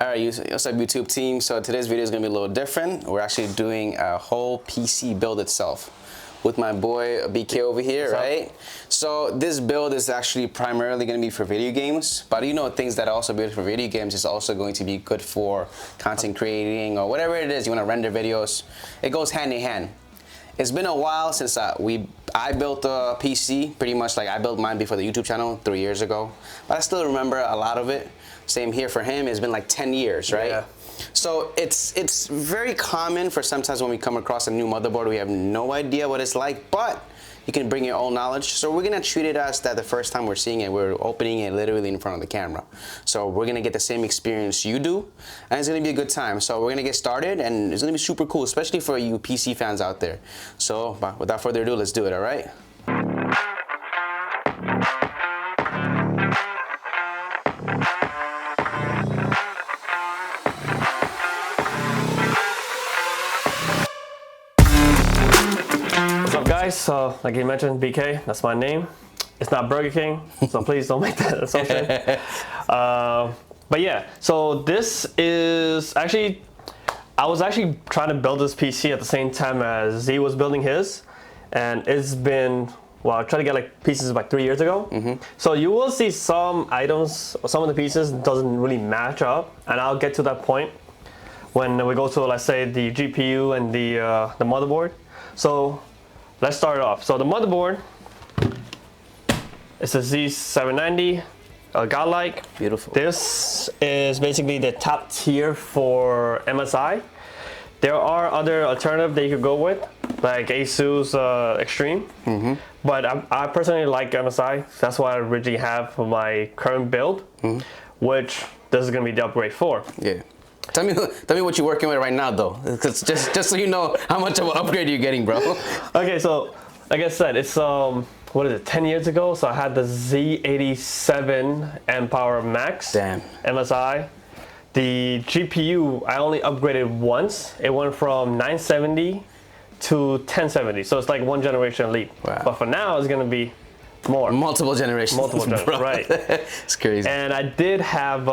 Alright, what's up YouTube team? So today's video is going to be a little different. We're actually doing a whole PC build itself with my boy BK over here, right? So this build is actually primarily going to be for video games, but you know, things that are also good for video games is also going to be good for content creating or whatever it is you want to render videos. It goes hand in hand. It's been a while since I built a PC, pretty much like I built mine before the YouTube channel 3 years ago, but I still remember a lot of it. Same here for him. It's been like 10 years, right? Yeah. So it's very common for sometimes when we come across a new motherboard, we have no idea what it's like, but you can bring your own knowledge. So we're gonna treat it as that the first time we're seeing it, we're opening it literally in front of the camera. So we're gonna get the same experience you do, and it's gonna be a good time. So we're gonna get started, and it's gonna be super cool, especially for you PC fans out there. So without further ado, let's do it, all right? Guys, like you mentioned, BK, that's my name. It's not Burger King, so please don't make that assumption. But yeah, so this is actually, I was actually trying to build this PC at the same time as Z was building his, and it's been, well, I tried to get like pieces like 3 years ago. So you will see some items, some of the pieces doesn't really match up, and I'll get to that point when we go to, let's say, the GPU and the motherboard. So let's start off. So the motherboard, it's a Z790 Godlike. Beautiful. This is basically the top tier for MSI. There are other alternatives that you could go with, like ASUS Extreme. But I personally like MSI. That's what I originally have for my current build, which this is gonna be the upgrade for. Yeah. Tell me what you're working with right now, though, because just so you know how much of an upgrade you're getting, bro. Okay, so like I said, it's what is it, 10 years ago? So I had the Z87 M-Power Max. Damn. MSI. The GPU I only upgraded once. It went from 970 to 1070, so it's like one generation leap. Wow. But for now, it's gonna be more. Multiple generations. Multiple generations, right? It's crazy. And I did have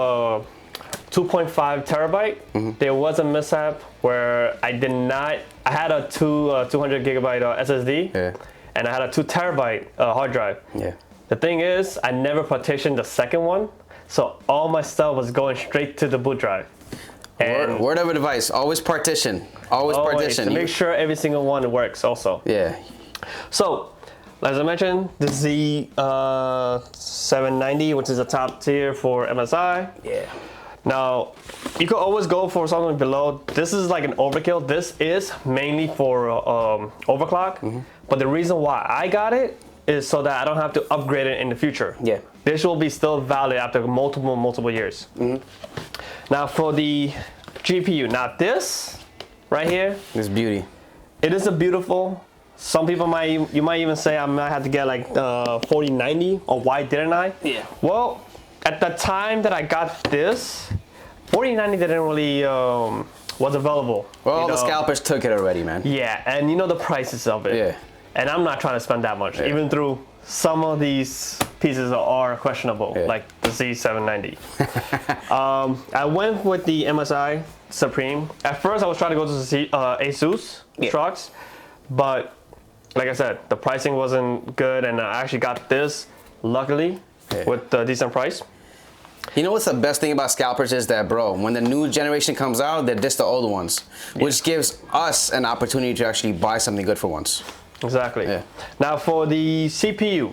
2.5 terabyte. There was a mishap where I had a 200 gigabyte SSD, and I had a 2 terabyte hard drive. The thing is, I never partitioned the second one, so all my stuff was going straight to the boot drive. And word of advice, always partition. Always partition. To make sure every single one works also. Yeah. So, as I mentioned, the Z790, which is a top tier for MSI. Yeah. Now, you could always go for something below. This is like an overkill. This is mainly for overclock. But the reason why I got it is so that I don't have to upgrade it in the future. Yeah. This will be still valid after multiple years. Now for the GPU, now this right here. This beauty. It is a beautiful. Some people you might even say I might have to get like 4090, or why didn't I? Yeah. Well, at the time that I got this, 4090 didn't really was available. Well, the scalpers took it already, man. Yeah, and you know the prices of it. Yeah. And I'm not trying to spend that much, even through some of these pieces are questionable, like the Z790. I went with the MSI SUPRIM. At first, I was trying to go to the ASUS trucks, but like I said, the pricing wasn't good, and I actually got this, luckily, with a decent price. You know what's the best thing about scalpers is that, bro, when the new generation comes out, they're just the old ones, which gives us an opportunity to actually buy something good for once. Exactly. Yeah. Now for the CPU,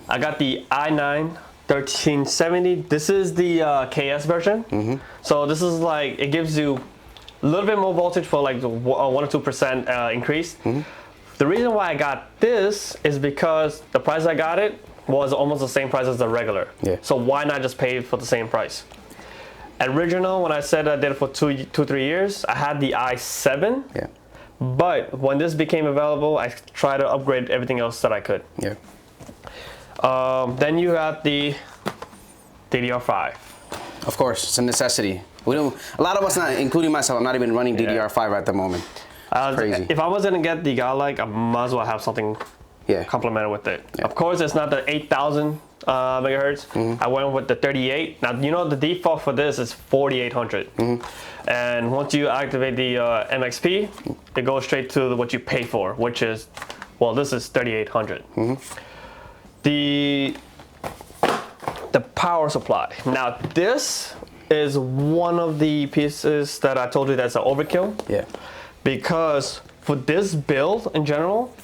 I got the i9 1370. This is the KS version. So this is like, it gives you a little bit more voltage for like 1 or 2% increase. The reason why I got this is because the price I got it was almost the same price as the regular. So why not just pay for the same price? Original, when I said I did it for 3 years, I had the i7. But when this became available, I tried to upgrade everything else that I could. Then you got the DDR5. Of course, it's a necessity. We don't. A lot of us, not including myself, I'm not even running DDR5 at the moment. Crazy. If I was gonna get the Godlike, I might as well have something complemented with it. Of course, it's not the 8,000 megahertz. I went with the 38. Now, you know, the default for this is 4800. And once you activate the MXP, it goes straight to what you pay for, which is, well, this is 3800. The power supply. Now, this is one of the pieces that I told you that's an overkill. Yeah. Because for this build in general,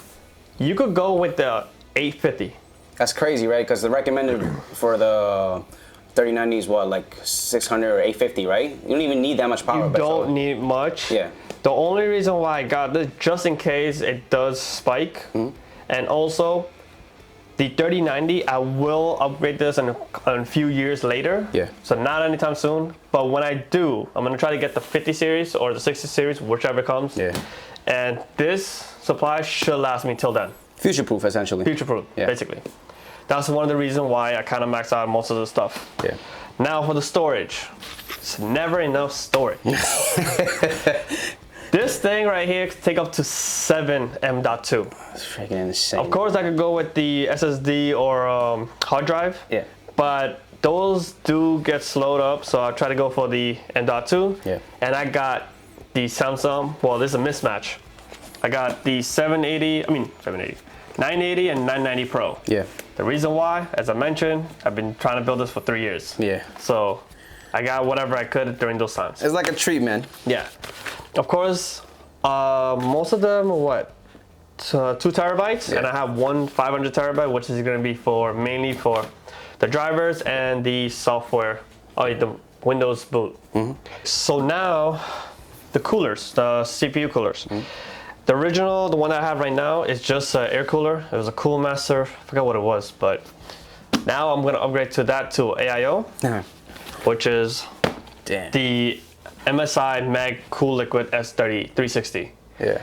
you could go with the 850. That's crazy, right? Because the recommended for the 3090 is what, like 600 or 850, right? You don't even need that much power. You don't need much. Yeah. The only reason why I got this, just in case it does spike, and also the 3090, I will upgrade this in a few years later. Yeah. So not anytime soon, but when I do, I'm gonna try to get the 50 series or the 60 series, whichever comes. Yeah. And this supply should last me till then. Future-proof, essentially. Future-proof, basically. That's one of the reasons why I kind of maxed out most of the stuff. Yeah. Now for the storage, it's never enough storage. This thing right here can take up to 7 M.2. That's freaking insane. Of course, I could go with the SSD or hard drive. Yeah. But those do get slowed up, so I try to go for the M.2. Yeah. And I got the Samsung. Well, this is a mismatch. I got the 980 and 990 Pro. Yeah. The reason why, as I mentioned, I've been trying to build this for 3 years. Yeah. So I got whatever I could during those times. It's like a treat, man. Yeah. Of course, most of them are what? 2 terabytes, and I have one 500 terabyte, which is going to be for mainly for the drivers and the software, the Windows boot. So now, the coolers, the CPU coolers. The original, the one that I have right now, is just an air cooler. It was a Cool Master, I forgot what it was, but now I'm gonna upgrade to that to AIO, which is the MSI Mag CoreLiquid S30 360. Yeah.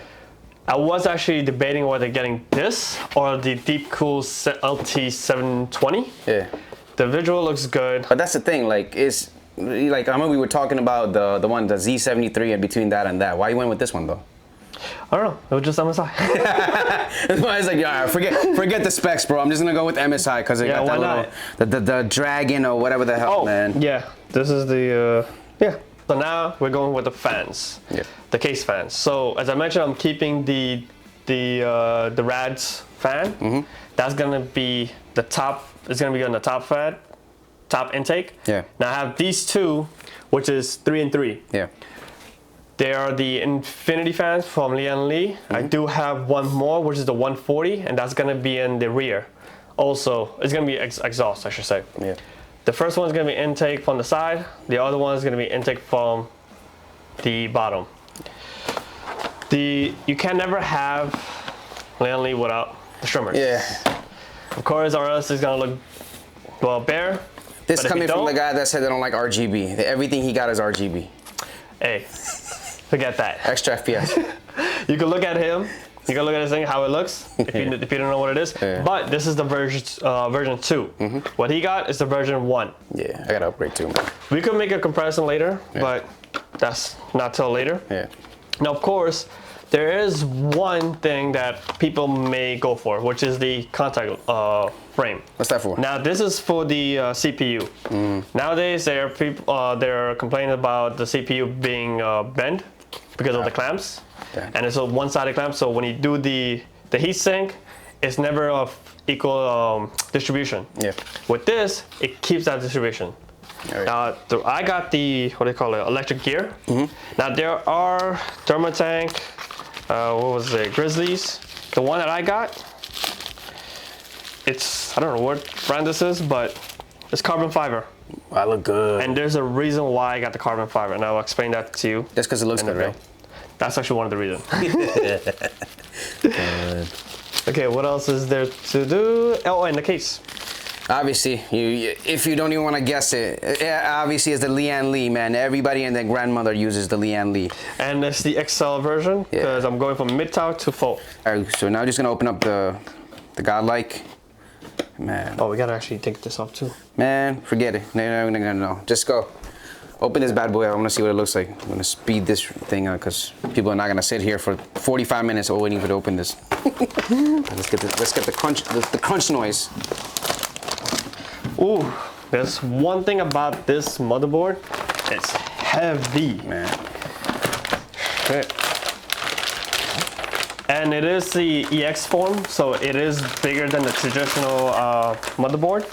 I was actually debating whether getting this or the Deep Cool LT720. Yeah. The visual looks good. But that's the thing, like, it's like, I remember we were talking about the Z73 and between that and that. Why you went with this one though? I don't know. It was just MSI. That's why I was like, yeah, forget the specs, bro. I'm just gonna go with MSI because it got that little, the dragon or whatever the hell, man. Yeah. This is the So now we're going with the fans. Yeah. The case fans. So as I mentioned, I'm keeping the Rads fan. That's gonna be the top. It's gonna be on the top intake. Yeah. Now I have these two, which is 3 and 3. Yeah. They are the Infinity fans from Lian Li. I do have one more, which is the 140, and that's gonna be in the rear. Also, it's gonna be exhaust, I should say. Yeah. The first one is gonna be intake from the side. The other one is gonna be intake from the bottom. You can never have Lian Li without the Strimers. Yeah. Of course, or else it's gonna look, well, bare. This coming from the guy that said they don't like RGB. Everything he got is RGB. Hey, forget that. Extra FPS. You can look at him. You can look at this thing, how it looks, if you don't know what it is. Yeah. But this is the version 2. What he got is the version 1. Yeah, I gotta upgrade too, man. We could make a comparison later, but that's not till later. Yeah. Now, of course, there is one thing that people may go for, which is the contact frame. What's that for? Now, this is for the CPU. Nowadays, there are people they're complaining about the CPU being bent because of the clamps. Yeah. And it's a one-sided clamp, so when you do the heat sink, it's never of equal distribution. Yeah. With this, it keeps that distribution. Right. Now, I got the, what do you call it, ElecGear. Now, there are Thermotank, what was it, Grizzlies. The one that I got, it's, I don't know what brand this is, but it's carbon fiber. I look good. And there's a reason why I got the carbon fiber, and I'll explain that to you. Just because it looks good, right? That's actually one of the reasons. Okay, what else is there to do? Oh, and the case. Obviously, if you don't even want to guess it, obviously it's the Lian Li, man. Everybody and their grandmother uses the Lian Li. And it's the XL version, because I'm going from mid-tower to full. All right, so now I'm just going to open up the Godlike. Man. Oh, we got to actually take this off too. Man, forget it. No. Just go. Open this bad boy. I want to see what it looks like. I'm going to speed this thing up because people are not going to sit here for 45 minutes waiting for to open this. Let's get the crunch noise. Ooh, there's one thing about this motherboard. It's heavy, man. Okay. And it is the EX form, so it is bigger than the traditional motherboard.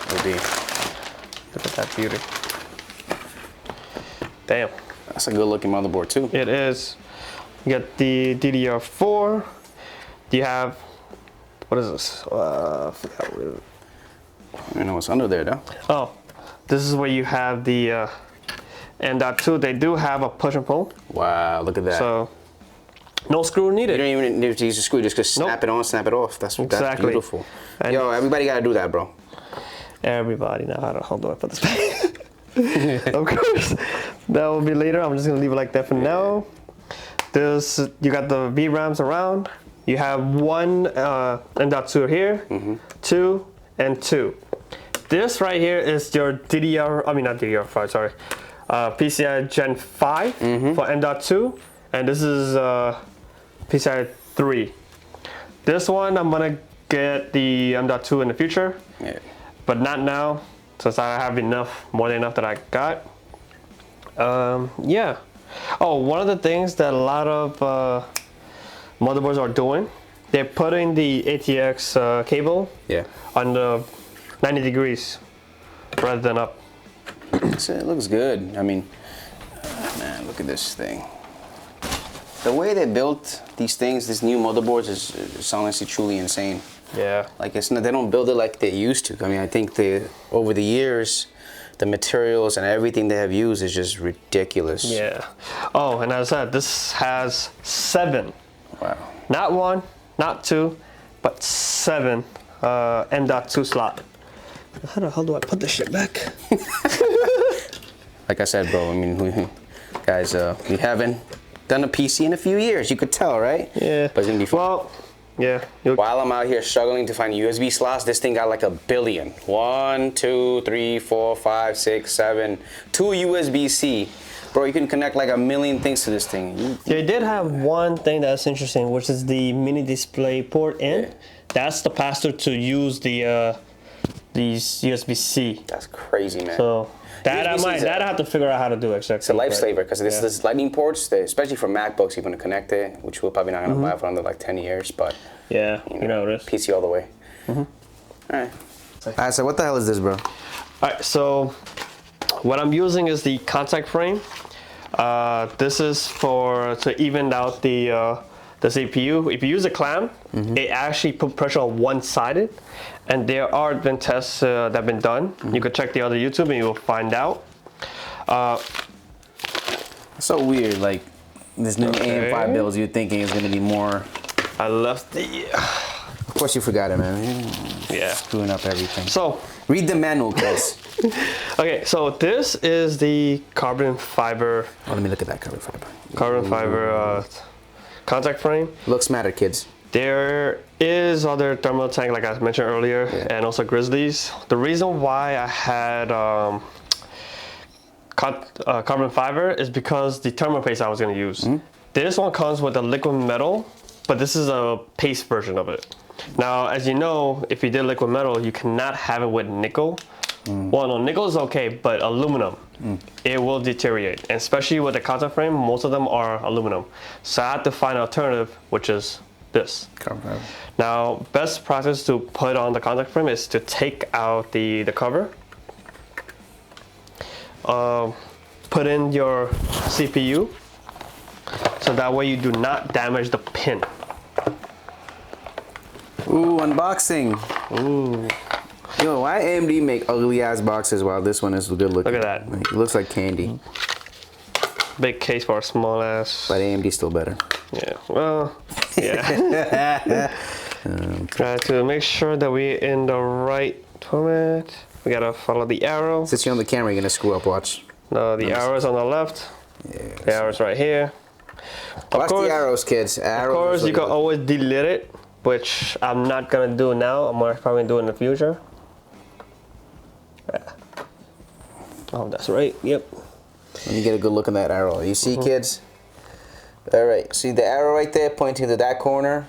Look at that beauty. Damn. That's a good looking motherboard too. It is. You get the DDR4. You have, what is this? I forgot what it is. I don't know what's under there though. Oh, this is where you have the M.2. They do have a push and pull. Wow, look at that. So, no screw needed. You don't even need to use a screw, just snap it on, snap it off. That's beautiful. And yo, everybody gotta do that, bro. Everybody know how to, hold on, I put this back. Of course, that will be later. I'm just gonna leave it like that for now. This, you got the VRAMs around. You have one M.2 here, 2 and 2. This right here is your not DDR5, sorry. PCI Gen 5 for M.2, and this is PCI 3. This one I'm gonna get the M.2 in the future, but not now, since I have more than enough that I got. Yeah. Oh, one of the things that a lot of motherboards are doing, they're putting the ATX cable on the 90 degrees rather than up. So it looks good. I mean, man, look at this thing. The way they built these things, these new motherboards, is honestly truly insane. Yeah. Like it's not, they don't build it like they used to. I mean, I think over the years, the materials and everything they have used is just ridiculous. Yeah. Oh, and as I said, this has 7. Wow. Not 1, not 2, but 7 M.2 slot. How the hell do I put this shit back? Like I said, bro, I mean, guys, we haven't done a PC in a few years. You could tell, right? Yeah. But it's gonna be fun. Well, yeah. While I'm out here struggling to find USB slots, this thing got like 1 billion. 1, 2, 3, 4, 5, 6, 7. 2 USB-C. Bro, you can connect like 1 million things to this thing. They did have one thing that's interesting, which is the mini display port in. Yeah. That's the pass-through to use the these USB-C. That's crazy, man. So that I have to figure out how to do exactly. It's a lifesaver because this lightning ports, especially for MacBooks, you're gonna connect it, which we're probably not gonna buy for under like 10 years, but yeah, you know it is. PC all the way. All right, so what the hell is this, bro? All right, so what I'm using is the contact frame. This is to even out the CPU. If you use a clamp, it actually put pressure on one-sided, and there are been tests that have been done. You could check the other YouTube and you will find out. So weird, like this new AM5 build, you're thinking is gonna be more. I left the. Of course you forgot it, man. Yeah. Screwing up everything. So read the manual, guys. Okay, so this is the carbon fiber. Oh, let me look at that carbon fiber. Carbon fiber contact frame. Looks matter, kids. There is other thermal tank, like I mentioned earlier, and also Grizzlies. The reason why I had carbon fiber is because the thermal paste I was going to use. This one comes with a liquid metal, but this is a paste version of it. Now, as you know, if you did liquid metal, you cannot have it with nickel. Well, no, nickel is okay, but aluminum, it will deteriorate. And especially with the contact frame, most of them are aluminum. So I had to find an alternative, which is this. Now, best practice to put on the contact frame is to take out the cover. Put in your CPU, so that way you do not damage the pin. Ooh, unboxing. Ooh. Yo, why AMD make ugly ass boxes while this one is good looking? Look at that. Like, it looks like candy. Big case for a small ass. But AMD's still better. Yeah, well, yeah. Try to make sure that we're in the right format. We gotta follow the arrow. Since you're on the camera, you're gonna screw up, watch. No, the arrow's on the left. Yeah. The arrow's right here. Watch the arrows, kids. Of course, you can always delete it, which I'm not gonna do now. I'm probably gonna do it in the future. Yeah. Oh, that's right. Yep. Let me get a good look at that arrow. You see, kids? All right. See the arrow right there pointing to that corner?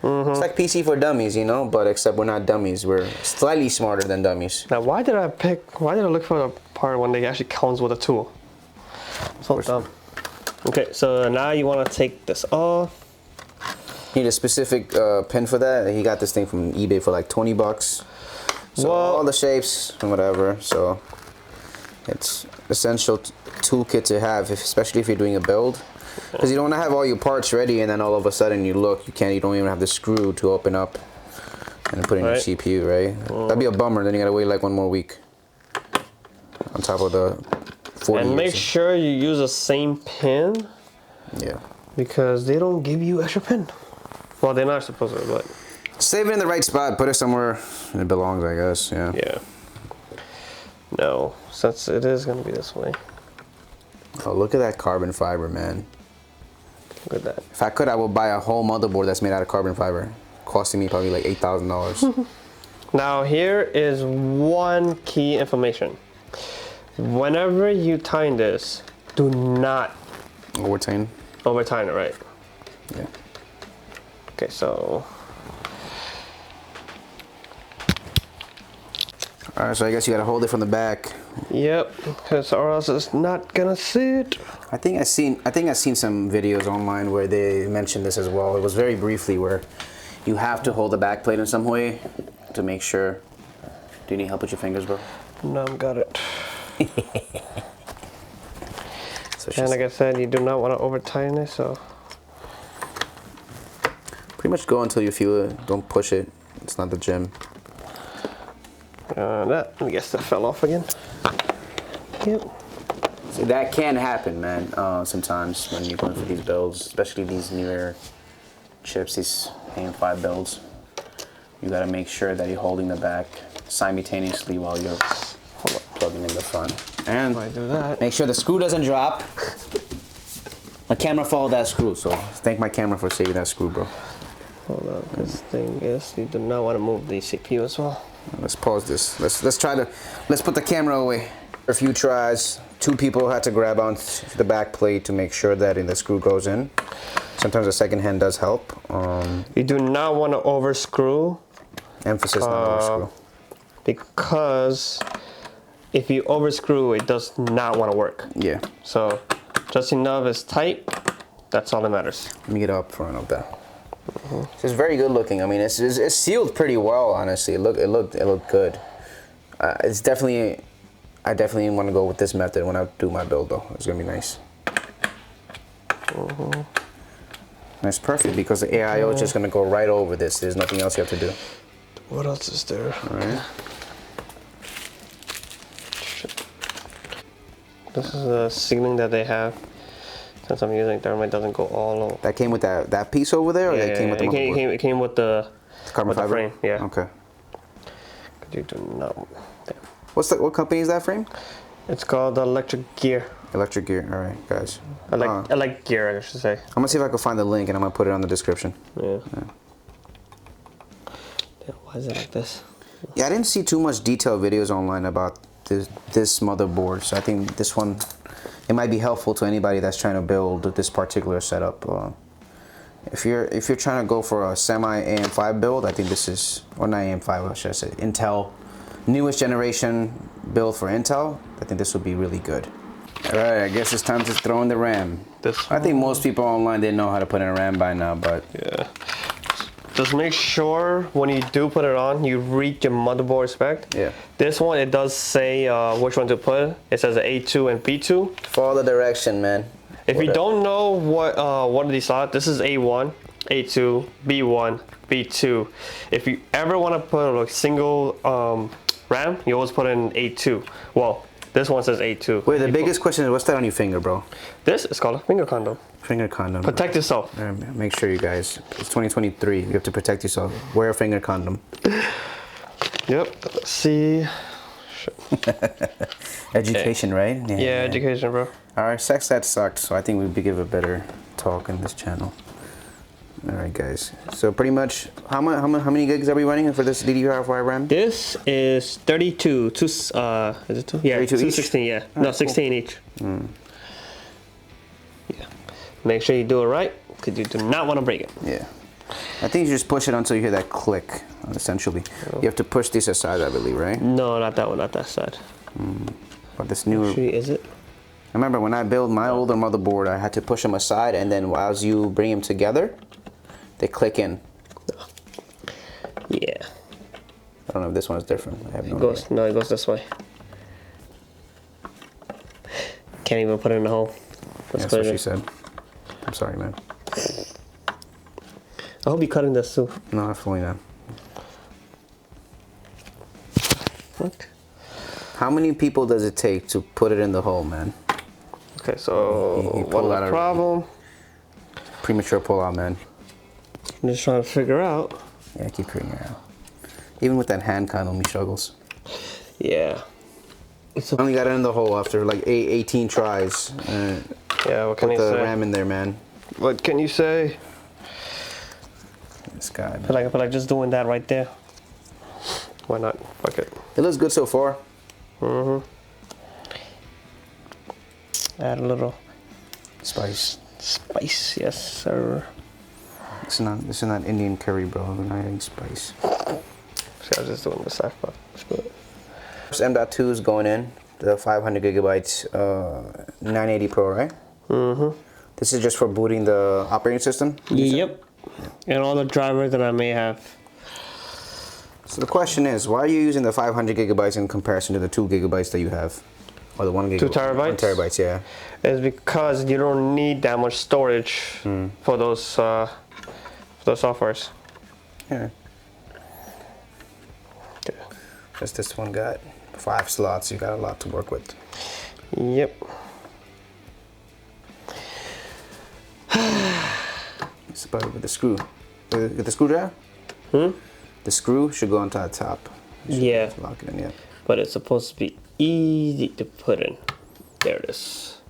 It's like PC for dummies, you know, but except we're not dummies. We're slightly smarter than dummies. Now, why did I look for the part when they actually comes with a tool? So dumb. Okay, so now you want to take this off. Need a specific pin for that. He got this thing from eBay for like 20 bucks. So well, all the shapes and whatever. So it's essential toolkit to have, especially if you're doing a build. Because you don't want to have all your parts ready and then all of a sudden you look, you don't even have the screw to open up and put in your CPU, right? That'd be a bummer. Then you gotta wait like 1 more week on top of the 40 And make sure you use the same pin. Yeah. Because they don't give you extra pin. Well, they're not supposed to, but save it in the right spot. Put it somewhere it belongs, I guess. Yeah. Yeah. No, since it is gonna be this way. Oh, look at that carbon fiber, man. Look at that. If I could, I would buy a whole motherboard that's made out of carbon fiber, costing me probably like $8,000. Now here is one key information. Whenever you tighten this, do not overtighten it, right? Yeah. Okay, so. All right, so I guess you gotta hold it from the back. Yep, because or else it's not gonna sit. I think I've seen some videos online where they mentioned this as well. It was very briefly where you have to hold the back plate in some way to make sure. Do you need help with your fingers, bro? No, got it. And like I said, you do not want to over tighten it, so. Pretty much go until you feel it. Don't push it. It's not the gym. I guess that fell off again. Yep. See, that can happen, man, sometimes when you're going for these builds, especially these newer chips, these AM5 builds. You gotta make sure that you're holding the back simultaneously while you're plugging in the front. And do that, make sure the screw doesn't drop. My camera followed that screw, so thank my camera for saving that screw, bro. Hold on, this thing is, you do not want to move the CPU as well. Let's pause this. Let's put the camera away. A few tries, 2 people had to grab onto the back plate to make sure that the screw goes in. Sometimes a second hand does help. You do not want to over screw. Emphasis on over screw. Because if you over screw, it does not want to work. Yeah. So just enough is tight. That's all that matters. Let me get up front of that. It's very good looking. I mean, it's sealed pretty well, honestly. It looked good. It's definitely, I definitely want to go with this method when I do my build, though. It's gonna be nice. That's perfect because the AIO is just gonna go right over this. There's nothing else you have to do. What else is there? All right. This is the sealing that they have. Since I'm using thermite, doesn't go all over. That came with that piece over there, or that came with the motherboard? It came with the carbon fiber frame. Yeah. Okay. You do not. What company is that frame? It's called ElecGear. ElecGear. All right, guys. ElecGear, I should say. I'm gonna see if I can find the link, and I'm gonna put it on the description. Yeah. Why is it like this? Yeah, I didn't see too much detailed videos online about this motherboard, so I think this one, it might be helpful to anybody that's trying to build this particular setup. If you're trying to go for a semi AM5 build, I think this is, or not AM5, what should I say, Intel, newest generation build for Intel. I think this will be really good. All right, I guess it's time to throw in the RAM. I think most people online, they know how to put in a RAM by now, but yeah. Just make sure when you do put it on, you read your motherboard spec. Yeah. This one, it does say which one to put. It says A2 and B2. Follow the direction, man. If you don't know what one of these slots, this is A1, A2, B1, B2. If you ever want to put a single RAM, you always put in A2. Well, this one says A2. Wait, the biggest question is, what's that on your finger, bro? This is called a finger condom. Finger condom. Protect yourself. Make sure, you guys, it's 2023. You have to protect yourself. Wear a finger condom. Yep. Let's see. Education, right? Yeah, education, bro. All right, sex that sucked, so I think we give a better talk in this channel. All right, guys. So pretty much, how many gigs are we running for this DDR5 RAM? This is 32. Is it 2? Yeah, 216. Yeah, no, 16 each. Yeah. Make sure you do it right, because you do not want to break it. Yeah. I think you just push it until you hear that click, essentially. Oh. You have to push this aside, I believe, right? No, not that one, not that side. But this new... Actually, is it? I remember when I built my older motherboard, I had to push them aside, and then as you bring them together, they click in. Yeah. I don't know if this one is different. I have no idea. No, it goes this way. Can't even put it in the hole. That's what she said. I'm sorry, man. I hope you're cutting this too. No, absolutely not. What? How many people does it take to put it in the hole, man? Okay, so what's the problem? Premature pull-out, man. I'm just trying to figure out. Yeah, I keep figuring it out. Even with that hand condom, he struggles. Yeah. I only got it in the hole after like 18 tries. Yeah, what can you say? Put the RAM in there, man. What can you say? This guy, man. I feel like just doing that right there. Why not? Fuck it. It looks good so far. Add a little spice. Spice, yes, sir. This is not Indian curry, bro. We're not adding spice. See, I was just doing the side part. First M.2 is going in. The 500 gigabytes 980 Pro, right? This is just for booting the operating system? Yep. And all the drivers that I may have. So the question is, why are you using the 500 gigabytes in comparison to the 2 gigabytes that you have? Or the 1 gigabyte? 2 terabytes? 1 terabytes, yeah. It's because you don't need that much storage for those softwares. Yeah. Okay. Just this one got 5 slots. You got a lot to work with. Yep. It's about with the screw. With the screwdriver? The screw should go onto the top. Yeah. Lock it in, yeah. But it's supposed to be easy to put in. There it is.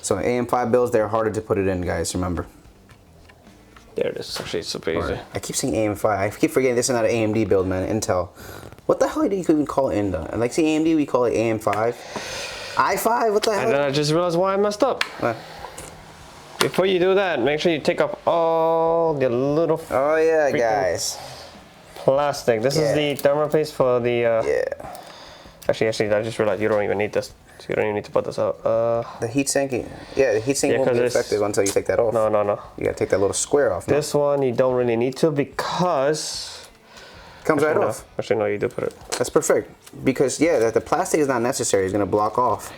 So AM5 builds, they're harder to put it in, guys, remember. There it is. Actually, it's super easy. I keep saying AM5. I keep forgetting this is not an AMD build, man. Intel. What the hell do you even call it in though? Like see AMD, we call it AM5. i5? What the hell? And then I just realized why I messed up. What? Before you do that, make sure you take off all the little. Oh yeah, guys. Plastic. This is the thermal paste for the. Yeah. Actually, I just realized you don't even need this. So you don't even need to put this out. The heat sink. Yeah, the heat sink won't be effective until you take that off. No. You gotta take that little square off. This one you don't really need to because. Comes right off. Actually, no, you do put it. That's perfect because the plastic is not necessary. It's gonna block off.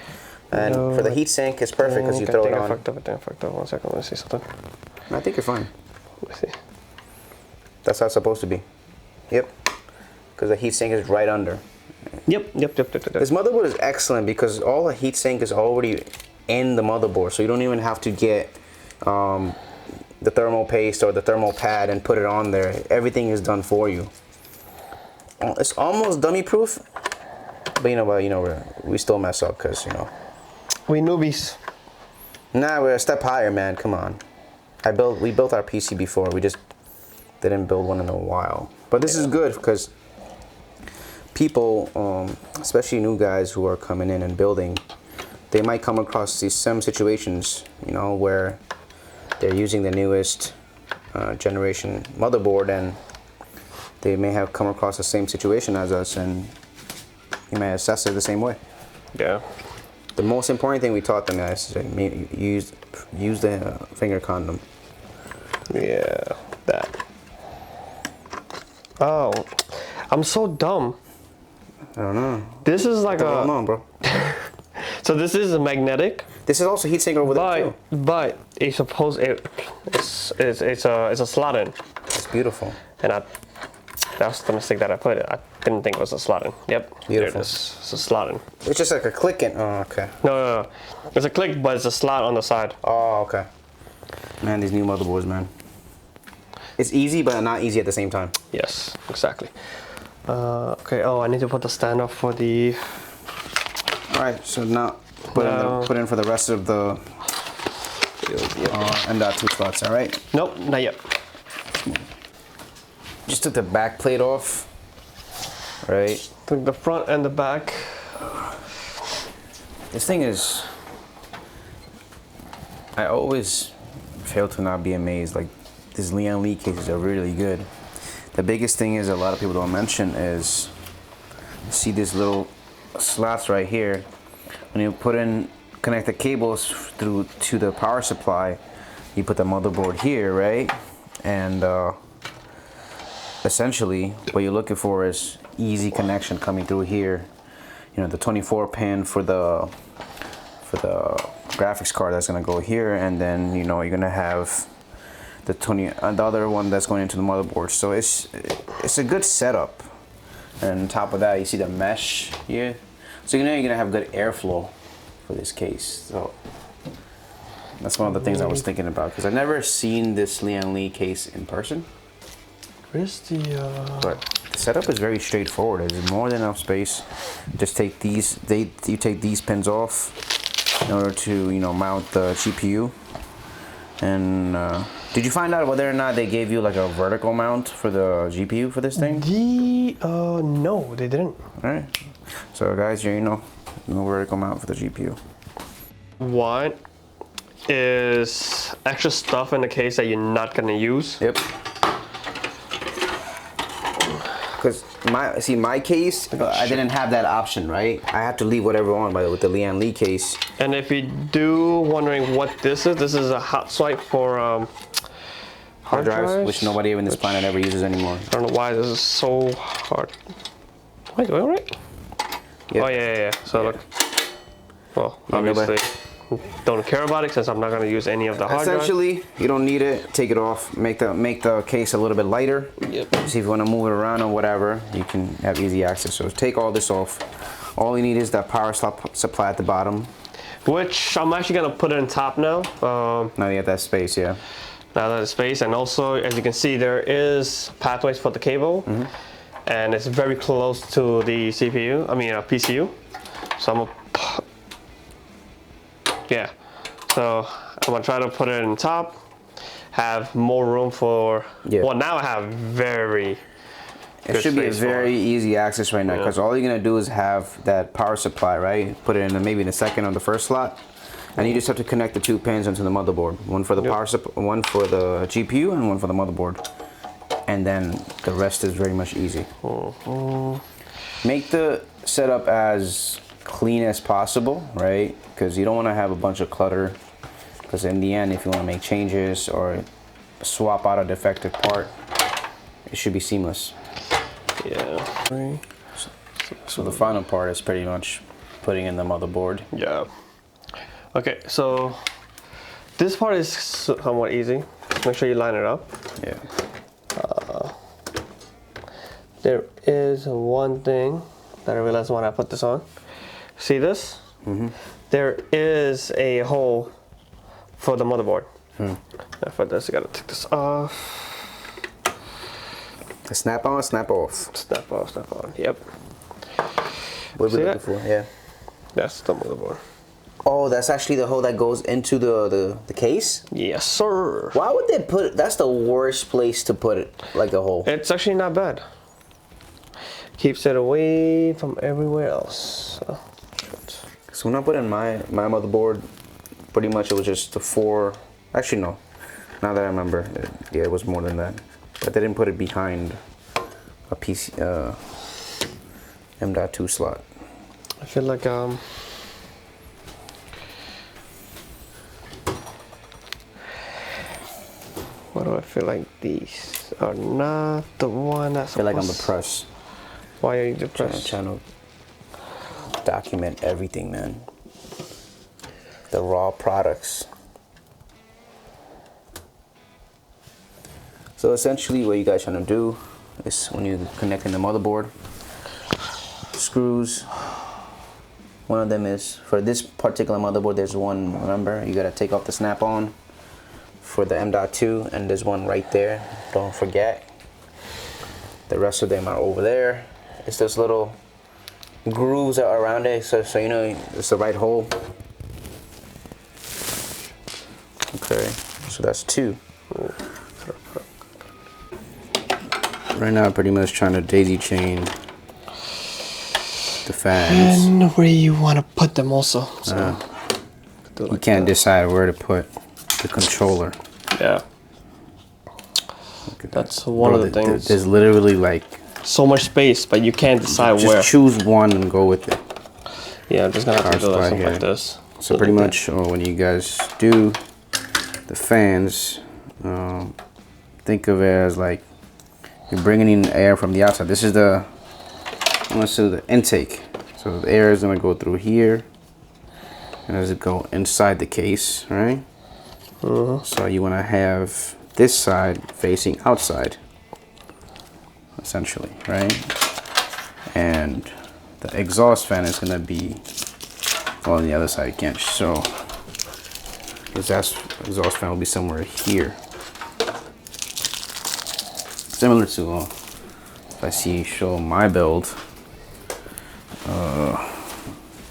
And for the heat sink, it's perfect because you throw it on. I think I fucked up. 1 second, let me see something. I think you're fine. Let me see. That's how it's supposed to be. Yep. Because the heat sink is right under. Yep. This motherboard is excellent because all the heat sink is already in the motherboard, so you don't even have to get the thermal paste or the thermal pad and put it on there. Everything is done for you. It's almost dummy proof, but you know what? We still mess up because we newbies. Nah, we're a step higher, man. Come on. We built our PC before. We just didn't build one in a while. But this is good because people, especially new guys who are coming in and building, they might come across these some situations, where they're using the newest generation motherboard and they may have come across the same situation as us and you may assess it the same way. Yeah. The most important thing we taught them guys is use the finger condom. Yeah, that. Oh, I'm so dumb. I don't know. This is like What's going on, bro? So this is a magnetic. This is also heatsink over there too. But it's supposed it's a slot in. It's beautiful. And that's the mistake that I put it. I didn't think it was a slot in. Yep. Beautiful. There it is. It's a slot in. It's just like a click in. Oh, okay. No. It's a click, but it's a slot on the side. Oh, okay. Man, these new motherboards, man. It's easy, but not easy at the same time. Yes, exactly. Okay. Oh, I need to put the stand up for the. All right. So now put in for the rest of the M.2 slots. All right. Nope, not yet. Just took the back plate off. Right. Took the front and the back. This thing is. I always fail to not be amazed. Like these Lian Li cases are really good. The biggest thing is a lot of people don't mention is, see these little slots right here. When you connect the cables through to the power supply, you put the motherboard here, right? And essentially what you're looking for is easy connection coming through here. You know, the 24 pin for the graphics card that's gonna go here, and then you know you're gonna have the the other one that's going into the motherboard. So it's a good setup. And on top of that, you see the mesh here, so you know you're gonna have good airflow for this case. So that's one of the things I was thinking about, because I've never seen this Lian Li case in person. Where's the But the setup is very straightforward. There's more than enough space. Just take these, you take these pins off in order to, you know, mount the GPU. And did you find out whether or not they gave you like a vertical mount for the GPU for this thing? No, they didn't. All right. So guys, you know, no vertical mount for the GPU. What is extra stuff in the case that you're not gonna use? Yep. Because my case, I didn't have that option, right? I have to leave whatever on with the Lian Li case. And if you do wondering what this is a hot swipe for hard drives, which nobody on this planet ever uses anymore. I don't know why this is so hard. Am I going right? Yep. Oh yeah. So look, well, obviously don't care about it since I'm not going to use any of the hard drive. Essentially, you don't need it. Take it off. Make the case a little bit lighter. Yep. See if you want to move it around or whatever, you can have easy access. So take all this off. All you need is that power supply at the bottom. Which I'm actually going to put it on top now. Now you have that space, yeah. Now that space, and also as you can see, there is pathways for the cable, and it's very close to the CPU. I mean PCU. So I'm gonna. Yeah, so I'm gonna try to put it in top, have more room for, well now I have very It should be a very easy access right now, because all you're gonna do is have that power supply, right? Put it in maybe in the second or the first slot, and you just have to connect the two pins onto the motherboard. One for the power supply, one for the GPU, and one for the motherboard. And then the rest is very much easy. Make the setup as clean as possible, right? Because you don't want to have a bunch of clutter, because in the end, if you want to make changes or swap out a defective part, it should be seamless. Yeah. So the final part is pretty much putting in the motherboard. Yeah. Okay, so this part is somewhat easy. Make sure you line it up. Yeah. There is one thing that I realized when I put this on. See this? There is a hole for the motherboard. For this, I gotta take this off. A snap on, snap off. Snap off, snap on. Yep. What are we looking for? Yeah. That's the motherboard. Oh, that's actually the hole that goes into the case? Yes, sir. Why would they put it? That's the worst place to put it, like the hole. It's actually not bad. Keeps it away from everywhere else. So when I put in my motherboard, pretty much it was just the 4. Actually, no. Now that I remember, it was more than that. But they didn't put it behind a PC M.2 slot. I feel like why do I feel like these are not the one that's I feel like I'm depressed. Why are you depressed? Trying to document everything, man. The raw products. So essentially what you guys trying to do is, when you connect in the motherboard, screws, one of them is, for this particular motherboard there's one, remember, you gotta take off the snap-on for the M.2, and there's one right there, don't forget. The rest of them are over there. It's those little grooves that are around it, so you know it's the right hole. Okay, so that's 2. Right now I'm pretty much trying to daisy chain the fans. And where you want to put them also. So you can't decide where to put the controller. Yeah. That's one of the things. There's literally like so much space, but you can't decide just where. Just choose one and go with it. Yeah, I'm just gonna have to do something like this. So pretty much when you guys do the fans, think of it as like you're bringing in air from the outside. This is the, I'm gonna say the intake. So the air is gonna go through here, and as it go inside the case, right? So you wanna have this side facing outside, essentially, right? And the exhaust fan is gonna be on the other side. You can't show. Exhaust fan will be somewhere here. Similar to if I show my build,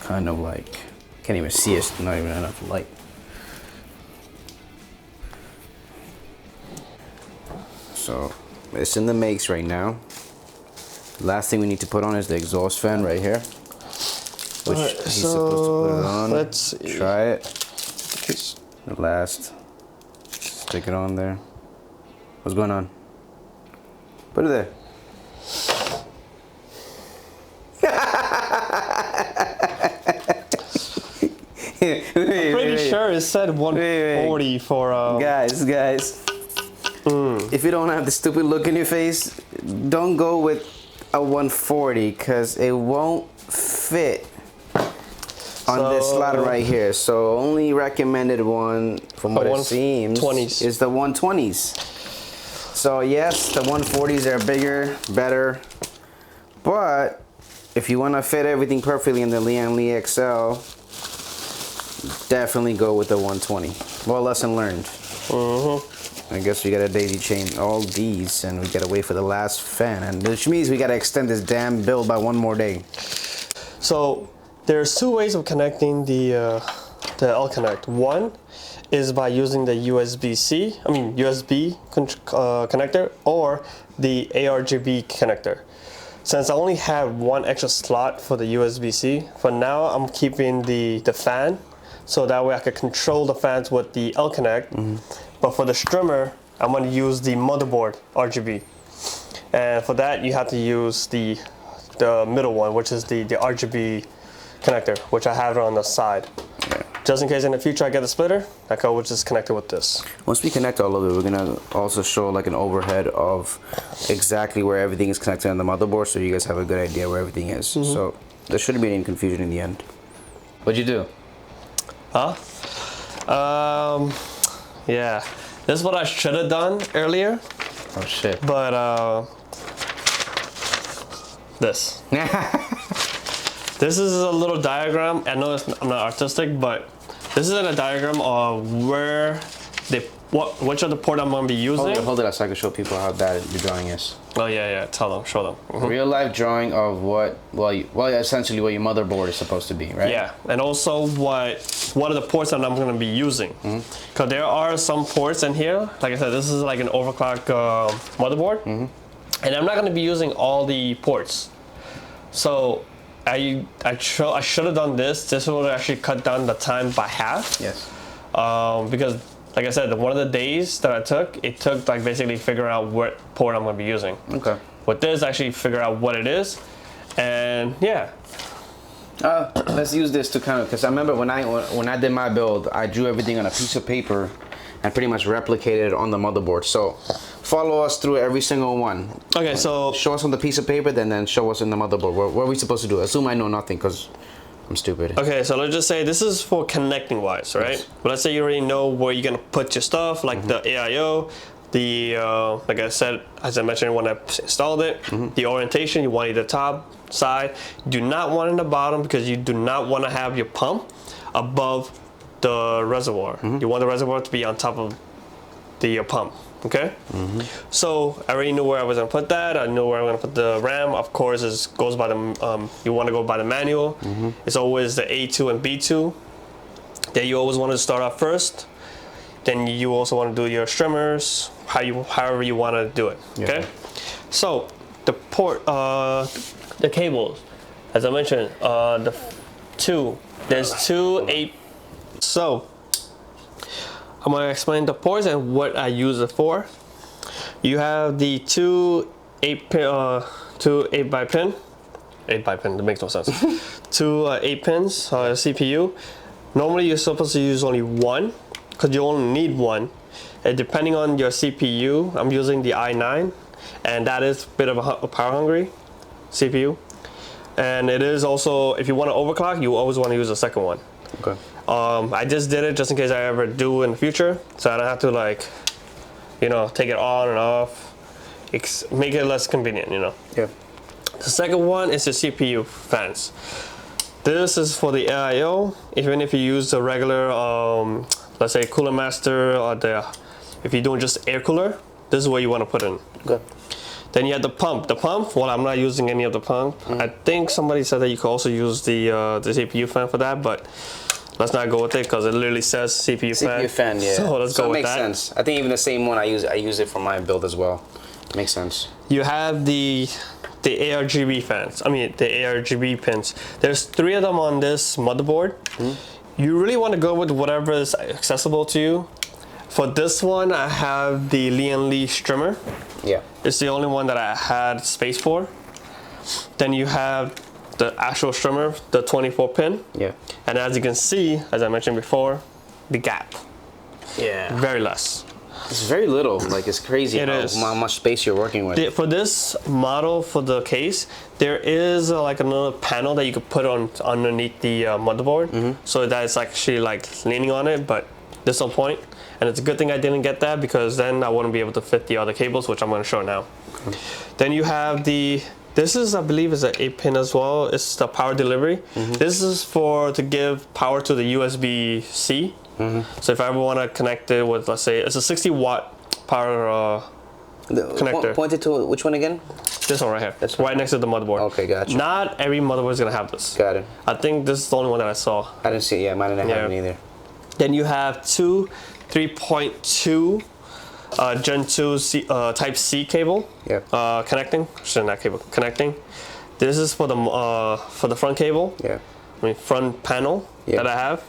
kind of like, can't even see it, not even enough light. So it's in the makes right now. Last thing we need to put on is the exhaust fan right here, which he's supposed to put it on. Let's try it. The last, stick it on there. What's going on? Put it there. I'm pretty sure it said 140 for guys. If you don't have the stupid look in your face, don't go with a 140 because it won't fit on this slot right here. So only recommended one from what it seems is the 120s. So yes, the 140s are bigger, better, but if you want to fit everything perfectly in the Lian Li XL, definitely go with the 120. Well, lesson learned. I guess we gotta daisy chain all these, and we gotta wait for the last fan, and which means we gotta extend this damn build by one more day. So there's two ways of connecting the L-Connect. One is by using the USB connector, or the ARGB connector. Since I only have one extra slot for the USB-C, for now I'm keeping the fan, so that way I could control the fans with the L-Connect. But for the strimmer, I'm going to use the motherboard RGB. And for that, you have to use the middle one, which is the RGB connector, which I have it on the side. Just in case in the future I get the splitter, I can just connect it with this. Once we connect all of it, we're gonna also show like an overhead of exactly where everything is connected on the motherboard, so you guys have a good idea where everything is. So there shouldn't be any confusion in the end. What'd you do? Yeah, this is what I should have done earlier. Oh shit. But this. This is a little diagram. I know I'm not artistic, but this is a diagram of where which of the port I'm going to be using. Hold it up so I can show people how bad your drawing is. Oh yeah, tell them, show them. Real life drawing of essentially what your motherboard is supposed to be, right? Yeah, and also what are the ports that I'm going to be using. Because there are some ports in here. Like I said, this is like an overclock motherboard. And I'm not going to be using all the ports. So I should have done this. This would actually cut down the time by half. Yes. Because like I said, one of the days that it took like basically figure out what port I'm going to be using. Okay. With this, actually figure out what it is, and yeah. Let's use this to kind of, because I remember when I did my build, I drew everything on a piece of paper and pretty much replicated it on the motherboard. So follow us through every single one. Okay, so show us on the piece of paper, then show us in the motherboard. What are we supposed to do? Assume I know nothing, because I'm stupid. Okay, so let's just say this is for connecting wise, right? Yes. But let's say you already know where you're gonna put your stuff, like the AIO, the like I said, as I mentioned when I installed it, the orientation you want either top, side. You do not want it in the bottom because you do not want to have your pump above the reservoir. You want the reservoir to be on top of the pump. Okay, so I already knew where I was gonna put that. I knew where I'm gonna put the RAM. Of course, it goes by the you want to go by the manual. It's always the A2 and B2 that you always want to start off first. Then you also want to do your strimmers, however you want to do it. Okay, so the port, the cables, as I mentioned, there's two 8. So I'm going to explain the ports and what I use it for. You have the two 8 by pin. 8 by pin, that makes no sense. Two 8 pins CPU. Normally you're supposed to use only one, because you only need one. And depending on your CPU, I'm using the i9, and that is a bit of a power hungry CPU. And it is also, if you want to overclock, you always want to use a second one. Okay. I just did it just in case I ever do in the future, so I don't have to, like, you know, take it on and off. Make it less convenient, you know. Yeah. The second one is the CPU fans. This is for the AIO. Even if you use the regular, let's say Cooler Master, or if you're doing just air cooler, this is what you want to put in. Good. Then you have the pump. The pump, well, I'm not using any of the pump. I think somebody said that you could also use the CPU fan for that, but let's not go with it because it literally says CPU fan. CPU fan, yeah. So let's go with that. Makes sense. I think even the same one I use it for my build as well. Makes sense. You have the ARGB fans. I mean the ARGB pins. There's 3 of them on this motherboard. You really want to go with whatever is accessible to you. For this one, I have the Lian Li Strimmer. Yeah. It's the only one that I had space for. Then you have the actual strimmer, the 24 pin. Yeah. And as you can see, as I mentioned before, the gap. Yeah. Very less. It's very little. Like, it's crazy how much space you're working with. For this model, for the case, there is like another panel that you could put on underneath the motherboard, so that it's actually like leaning on it, but there's no point. And it's a good thing I didn't get that, because then I wouldn't be able to fit the other cables, which I'm going to show now. Okay. Then you have this is, I believe, is an 8 pin as well. It's the power delivery. This is to give power to the USB-C. So if I ever want to connect it with, let's say, it's a 60-watt power connector. Point it to which one again? This one right here. That's right next to the motherboard. Okay, gotcha. Not every motherboard is going to have this. Got it. I think this is the only one that I saw. I didn't see it. Yeah, mine didn't have it either. Then you have two 3.2 Gen 2 Type C cable. Yeah. Connecting. Shouldn't not cable. Connecting. This is for the front cable. Yeah. I mean front panel that I have.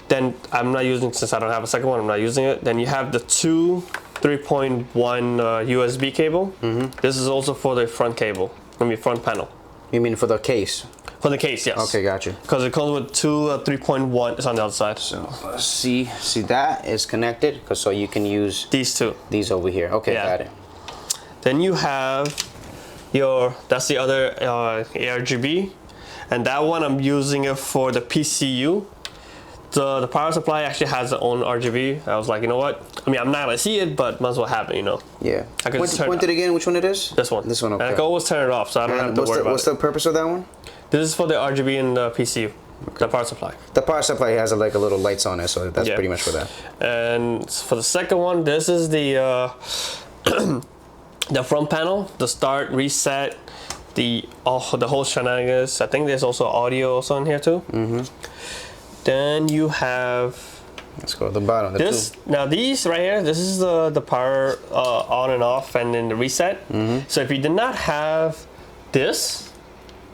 Then I'm not using, since I don't have a second one, I'm not using it. Then you have the two 3.1 USB cable. This is also for the front cable. I mean front panel. You mean for the case? For the case, yes. Okay, gotcha. Because it comes with two 3.1. It's on the other side. So see that is connected, so you can use these over here. Okay, got it. Then you have that's the other ARGB, and that one I'm using it for the PCU. The power supply actually has its own RGB. I was like, you know what? I mean, I'm not gonna see it, but might as well have it, you know. Yeah. I could point it again. Which one it is? This one. This one. Okay. And I can always turn it off, so I don't have to worry about it. What's the purpose of that one? This is for the RGB in the PCU. The power supply. The power supply has like a little lights on it, so that's pretty much for that. And for the second one, this is the the front panel, the start, reset, the whole shenanigans. I think there's also audio also in here too. Then you have. Let's go to the bottom. Now these right here, this is the power on and off, and then the reset. So if you did not have this,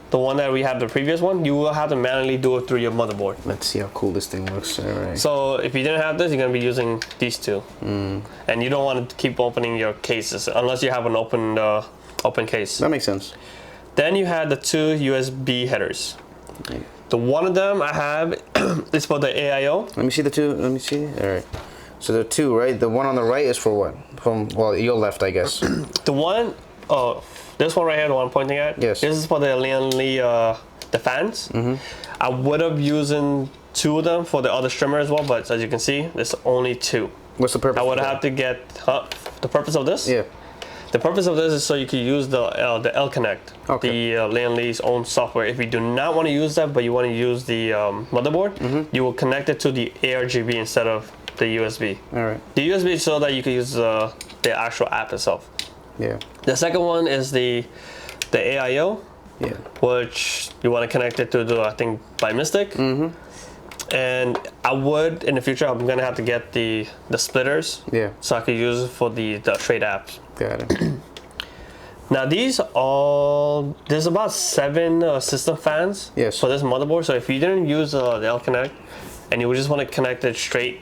the one that we had, the previous one, you will have to manually do it through your motherboard. Let's see how cool this thing looks. All right. So if you didn't have this, you're gonna be using these two, and you don't want to keep opening your cases unless you have an open case. That makes sense. Then you had the two USB headers. The one of them I have is for the AIO. Let me see the two. Let me see. All right. So the two, right? The one on the right is for what? Well, your left, I guess. The one, this one right here, the one I'm pointing at. Yes. This is for the Lian Li, the fans. I would have using two of them for the other strimmer as well, but as you can see, there's only two. What's the purpose? I would have to get the purpose of this. Yeah. The purpose of this is so you can use the L-Connect, the Lian Li's own software. If you do not want to use that, but you want to use the motherboard, you will connect it to the ARGB instead of the USB. All right. The USB is so that you can use the actual app itself. Yeah. The second one is the AIO, which you want to connect it to the, I think, by Mystic. And I would, in the future, I'm gonna have to get the splitters, so I could use it for the straight apps. Got it. Now there's about 7 system fans for this motherboard. So if you didn't use the L-Connect and you just want to connect it straight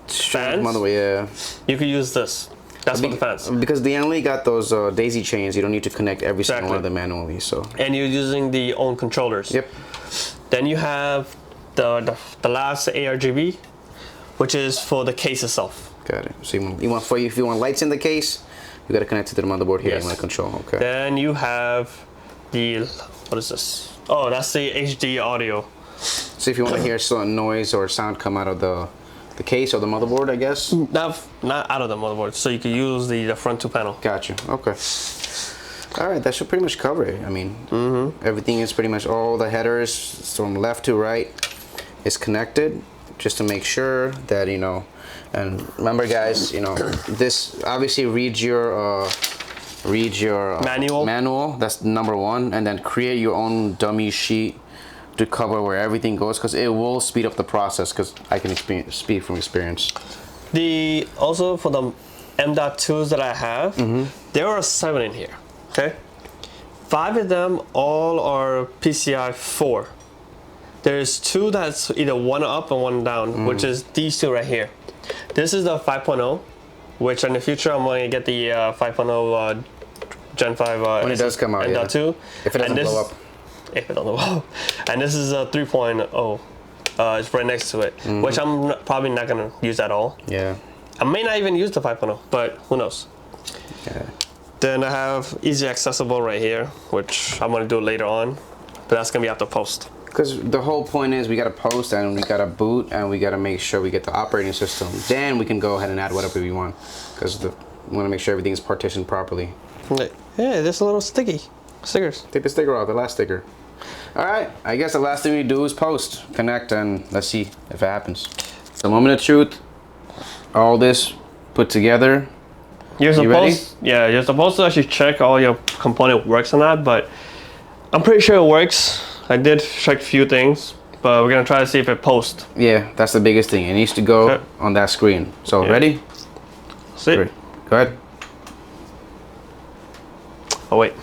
fans, motherboard, you could use this. That's for the fans. Because the Lian Li got those daisy chains, you don't need to connect every single one of them manually. So. And you're using the own controllers. Yep. Then you have the last ARGB, which is for the case itself. Got it. So if you want lights in the case, you got to connect it to the motherboard here. Yes. You want to control. Okay. Then you have the, what is this? Oh, that's the HD audio. So if you want to hear some noise or sound come out of the case or the motherboard, I guess? Not out of the motherboard, so you can use the front two panel. Gotcha, okay. All right, that should pretty much cover it. I mean, everything is pretty much, all the headers from left to right is connected, just to make sure that, you know, and remember guys, you know, this obviously reads your manual, that's number one, and then create your own dummy sheet to cover where everything goes, because it will speed up the process, because I can speak from experience. Also for the M.2s that I have, there are 7 in here, okay? 5 of them all are PCI 4. There's 2 that's either one up and one down, which is these 2 right here. This is the 5.0, which in the future I'm going to get the 5.0 Gen 5 when it does come out, M.2. If it doesn't blow up. If it doesn't blow up. And this is a 3.0. It's right next to it, which I'm probably not going to use at all. Yeah. I may not even use the 5.0, but who knows. Yeah. Then I have easy accessible right here, which I'm going to do later on, but that's going to be after post. Because the whole point is we got to post and we got to boot and we got to make sure we get the operating system. Then we can go ahead and add whatever we want, because we want to make sure everything is partitioned properly. Yeah, there's a little stickers. Take the sticker off, the last sticker. All right, I guess the last thing we do is post, connect, and let's see if it happens. The moment of truth, all this put together. You're supposed to actually check all your component works on that, but I'm pretty sure it works. I did check a few things, but we're gonna try to see if it posts. Yeah, that's the biggest thing. It needs to go on that screen. So ready? See? Go ahead. Oh wait.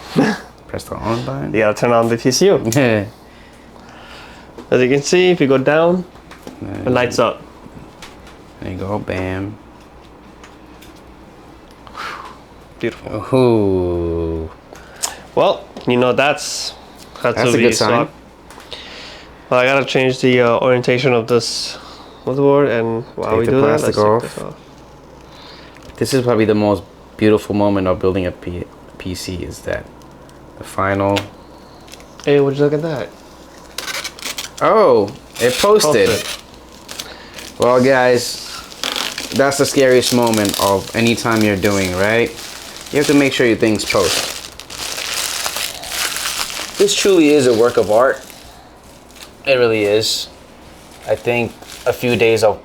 Press the on button. You gotta turn on the TCU. Yeah. As you can see, if you go down, it lights up. There you go, bam. Beautiful. Ooh. Well, you know that's a good sign. Well, I gotta change the orientation of this motherboard, and while we do that, let's take this off. This is probably the most beautiful moment of building a PC, is that the final. Hey, would you look at that? Oh, it posted. Well, guys, that's the scariest moment of any time you're doing, right? You have to make sure your things post. This truly is a work of art. It really is. I think a few days of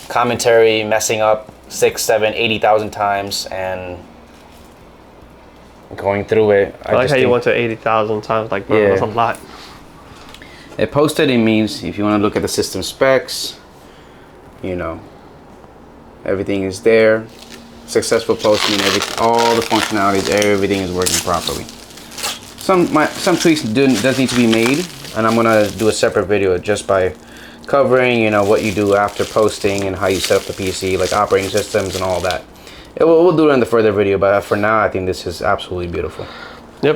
commentary, messing up 6, 7, 80,000 times, and going through it. I like how you went to 80,000 times. Like, bro, that's a lot. It posted. It means if you want to look at the system specs, you know, everything is there. Successful posting, all the functionalities, everything is working properly. Some tweaks does need to be made, and I'm gonna do a separate video just by covering, you know, what you do after posting and how you set up the PC, like operating systems and all that. We'll do it in the further video, but for now, I think this is absolutely beautiful.